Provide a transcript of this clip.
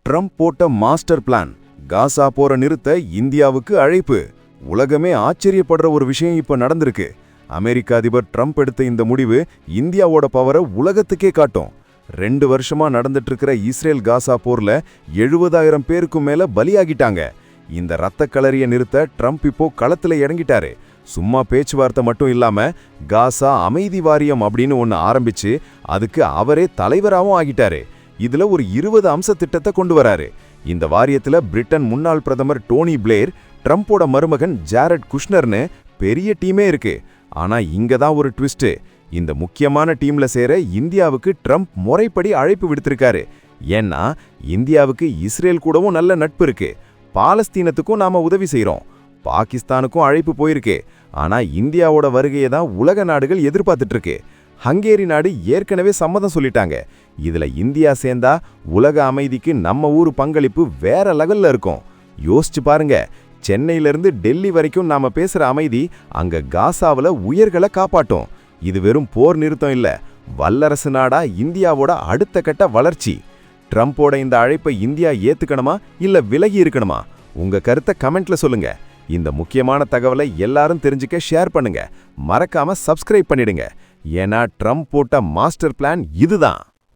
Trump போட்ட master plan காசா போரை நிறுத்த இந்தியாவுக்கு அழைப்பு. உலகமே ஆச்சரியப்படுற ஒரு விஷயம் இப்ப நடந்திருக்கு. அமெரிக்க அதிபர் ட்ரம்ப் எடுத்த இந்த முடிவு இந்தியாவோட பவரை உலகத்துக்கே காட்டும். 2 வருஷமா நடந்துட்டு இருக்கிற இஸ்ரேல் காசா போர்ல 70,000 பேருக்கும் மேல பலியாகிட்டாங்க. இந்த ரத்த களறிய நிறுத்த ட்ரம்ப் இப்போ களத்துல இறங்கிட்டாரு. சும்மா பேச்சுவார்த்தை மட்டும் இல்லாம காசா அமைதி வாரியம் அப்படின்னு ஒன்னு ஆரம்பிச்சு அதுக்கு அவரே தலைவராகவும் ஆகிட்டாரு. இதுல ஒரு 20 அம்ச திட்டத்தை கொண்டு வராரு. இந்த வாரியத்துல பிரிட்டன் முன்னாள் பிரதமர் டோனி பிளேர், ட்ரம்போட மருமகன் ஜாரட் குஷ்னர்னு பெரிய டீமே இருக்கு. ஆனா இங்க தான் ஒரு ட்விஸ்ட். இந்த முக்கியமான டீம்ல சேர இந்தியாவுக்கு ட்ரம்ப் முறைப்படி அழைப்பு விடுத்திருக்காரு. ஏன்னா இந்தியாவுக்கு இஸ்ரேல் கூடவும் நல்ல நட்பு இருக்கு. பாலஸ்தீனத்துக்கும் நாம உதவி செய்றோம். பாகிஸ்தானுக்கும் அழைப்பு போயிருக்கு. ஆனா இந்தியாவோட வருகையை தான் உலக நாடுகள் எதிர்பார்த்துட்டு இருக்கு. ஹங்கேரி நாடு ஏற்கனவே சம்மதம் சொல்லிட்டாங்க. இதுல இந்தியா சேர்ந்தா உலக அமைதிக்கு நம்ம ஊர் பங்களிப்பு வேற லெவல்ல இருக்கும். யோசிச்சு பாருங்க, சென்னையிலிருந்து டெல்லி வரைக்கும் நாம பேசுற அமைதி அங்க காசாவுல உயிர்களை காப்பாட்டும். இது வெறும் போர் நிறுத்தம் இல்ல, வல்லரசு நாடா இந்தியாவோட அடுத்த கட்ட வளர்ச்சி. ட்ரம்போட இந்த அழைப்பை இந்தியா ஏத்துக்கணுமா இல்ல விலகி இருக்கணுமா? உங்க கருத்தை கமெண்ட்ல சொல்லுங்க. இந்த முக்கியமான தகவலை எல்லாரும் தெரிஞ்சுக்க ஷேர் பண்ணுங்க. மறக்காம சப்ஸ்கிரைப் பண்ணிடுங்க. ஏன்னா ட்ரம்ப் போட்ட மாஸ்டர் பிளான் இதுதான்.